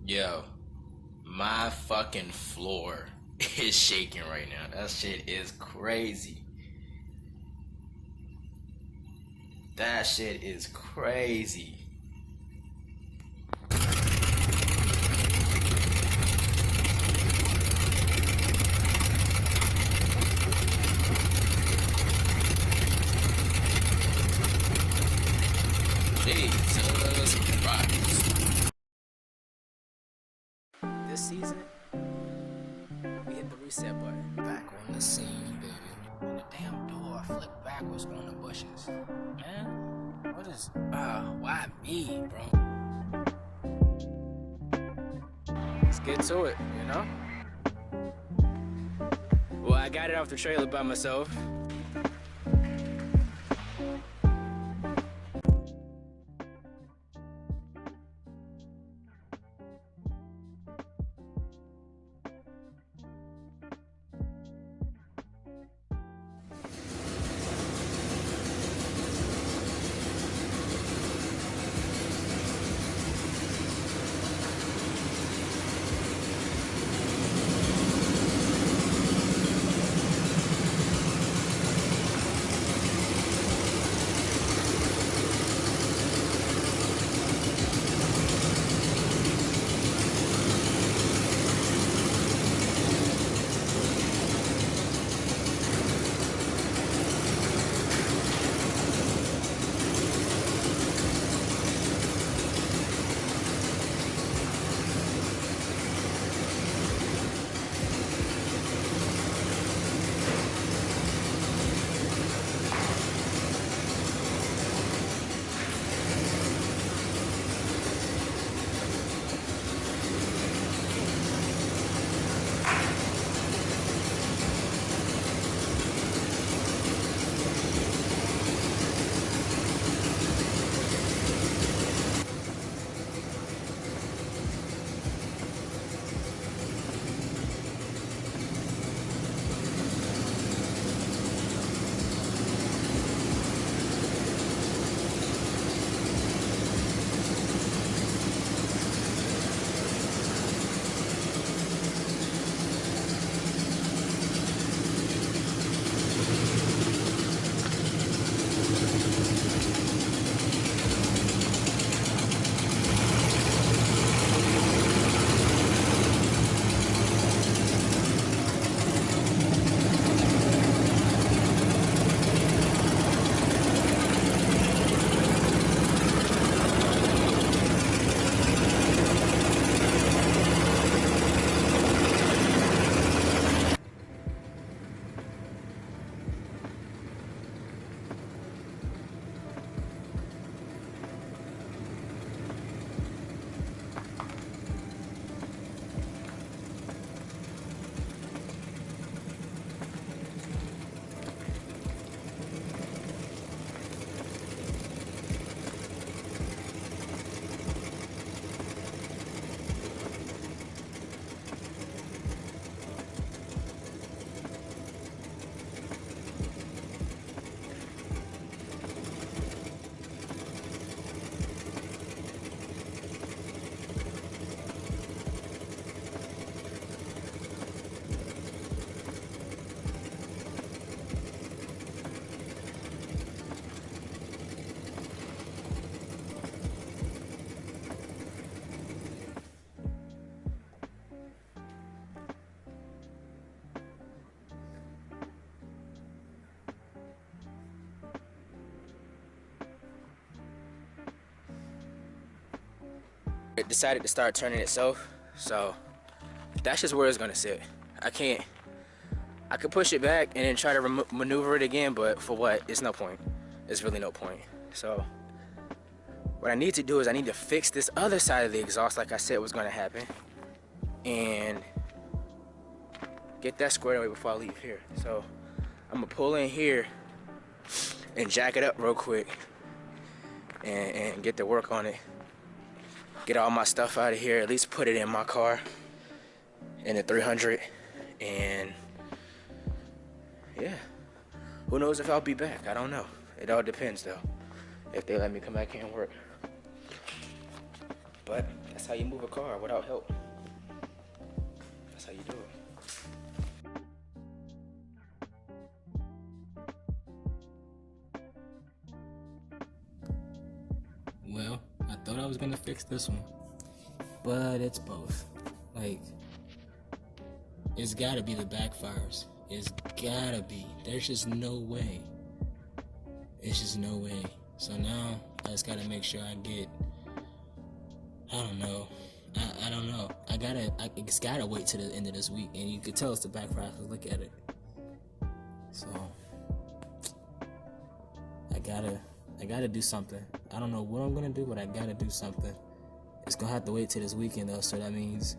Yo, my fucking floor is shaking right now. That shit is crazy. That shit is crazy. Jesus Christ. This season, we hit the reset button. Back on the scene, baby. And the damn door flipped backwards on the bushes. Man, what is... why me, bro? Let's get to it, you know? Well, I got it off the trailer by myself. It decided to start turning itself, so that's just where it's gonna sit. I could push it back and then try to maneuver it again, but for what? It's no point. It's really no point. So what I need to do is I need to fix this other side of the exhaust like I said was gonna happen, and get that squared away before I leave here. So I'm gonna pull in here and jack it up real quick and get to work on it. Get all my stuff out of here, at least put it in my car, in the 300, and yeah, who knows if I'll be back. I don't know. It all depends though, if they let me come back here and work. But that's how you move a car without help. That's how you do it. Well, I thought I was gonna fix this one, but it's both. Like, it's gotta be the backfires. It's gotta be. There's just no way. It's just no way. So now I just gotta make sure I get. I don't know. I don't know. It's gotta wait till the end of this week, and you could tell it's the backfire because look at it. So I gotta do something. I don't know what I'm gonna do, but I gotta do something. It's gonna have to wait till this weekend though, so that means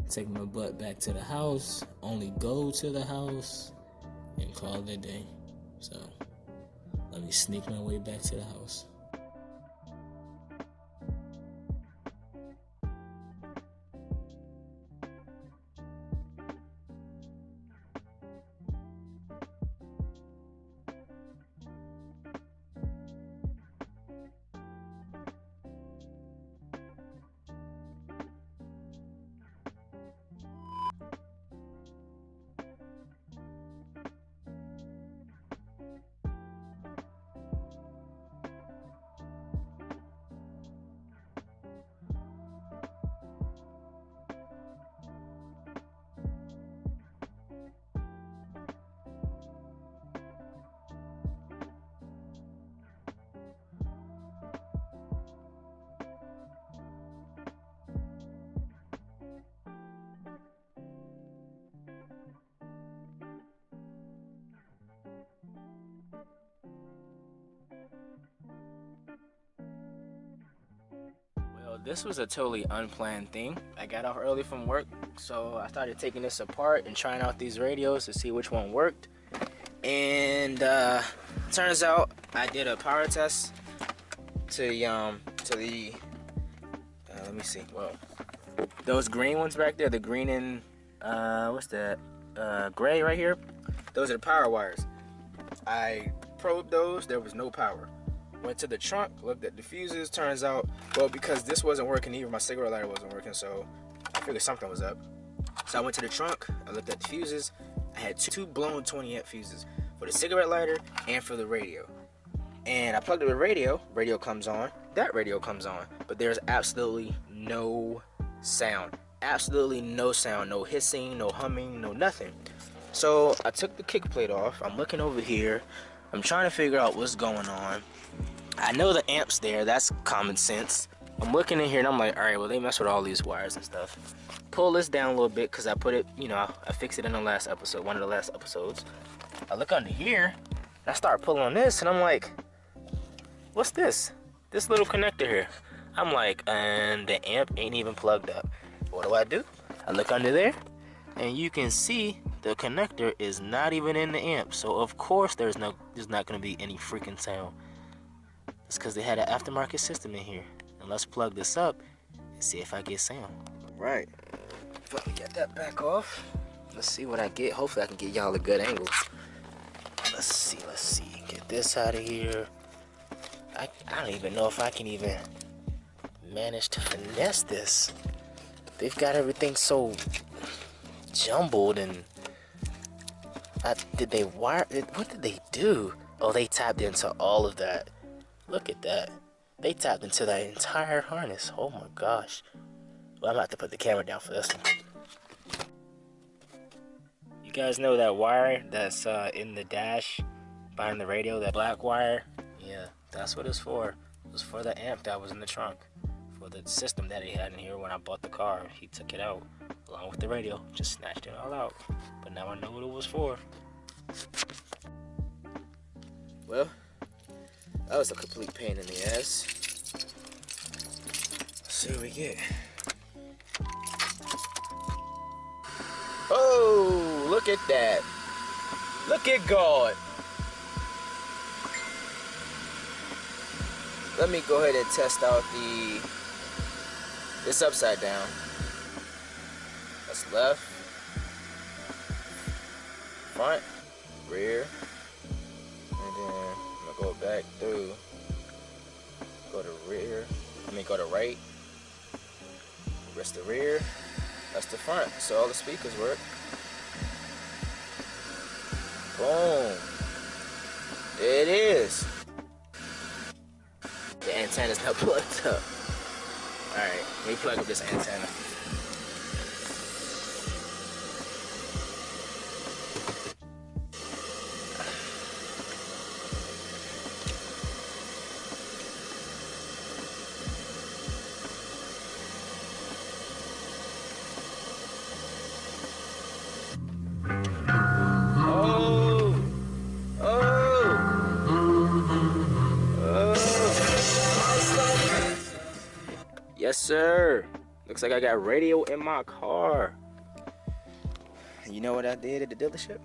take my butt back to the house, only go to the house, and call it a day. So let me sneak my way back to the house. This was a totally unplanned thing. I got off early from work, so I started taking this apart and trying out these radios to see which one worked. And turns out I did a power test to the let me see. Well, those green ones back there, the green and what's that? Gray right here. Those are the power wires. I probed those. There was no power. Went to the trunk, looked at the fuses. Turns out, well, because this wasn't working either, my cigarette lighter wasn't working, so I figured something was up. So I went to the trunk, I looked at the fuses. I had two blown 20 amp fuses for the cigarette lighter and for the radio. And I plugged in the radio comes on, that radio comes on, but there's absolutely no sound. Absolutely no sound, no hissing, no humming, no nothing. So I took the kick plate off, I'm looking over here, I'm trying to figure out what's going on. I know the amp's there, that's common sense. I'm looking in here and I'm like, all right, well, they mess with all these wires and stuff. Pull this down a little bit because I put it, you know, I fixed it in the last episode, one of the last episodes. I look under here and I start pulling on this and I'm like, what's this? This little connector here. I'm like, and the amp ain't even plugged up. What do? I look under there and you can see the connector is not even in the amp. So of course there's not gonna be any freaking sound. It's because they had an aftermarket system in here. And let's plug this up and see if I get sound. Right. Let me get that back off. Let's see what I get. Hopefully I can get y'all a good angle. Let's see. Get this out of here. I don't even know if I can even manage to finesse this. They've got everything so jumbled and what did they do? Oh, they tapped into all of that. Look at that. They tapped into that entire harness. Oh my gosh. Well, I'm gonna have to put the camera down for this one. You guys know that wire that's in the dash behind the radio, that black wire? Yeah, that's what it's for. It was for the amp that was in the trunk. For the system that he had in here when I bought the car. He took it out along with the radio. Just snatched it all out. But now I know what it was for. Well, that was a complete pain in the ass. Let's see what we get. Oh, look at that. Look at God. Let me go ahead and test out this upside down. That's left, front, rear, and then I'm gonna go back through, go to rear, go to right, That's the rear. That's the front. So all the speakers work. Boom. There it is. The antenna's not plugged up. Alright, let me plug up this antenna. Yes, sir. Looks like I got radio in my car. And you know what I did at the dealership?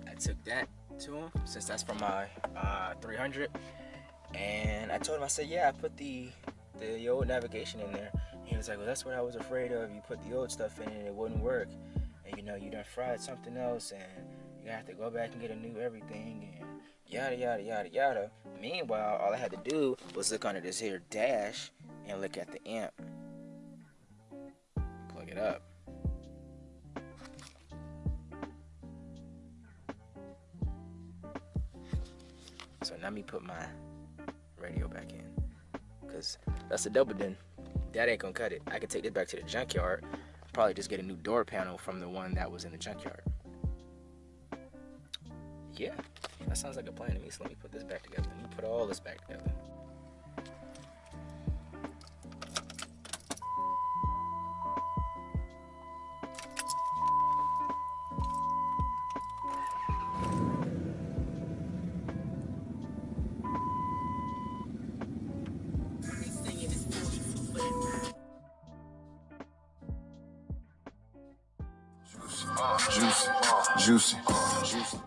I took that to him, since that's from my 300. And I told him, I said, yeah, I put the old navigation in there. And he was like, well, that's what I was afraid of. You put the old stuff in and it wouldn't work. And you know, you done fried something else and you have to go back and get a new everything and yada, yada, yada, yada. Meanwhile, all I had to do was look under this here dash and look at the amp. Plug it up. So now me put my radio back in, because that's a double din. That ain't gonna cut it. I could take this back to the junkyard, probably just get a new door panel from the one that was in the junkyard. Yeah, that sounds like a plan to me. So let me put this back together. Let me put all this back together. Juicy, juicy, juicy.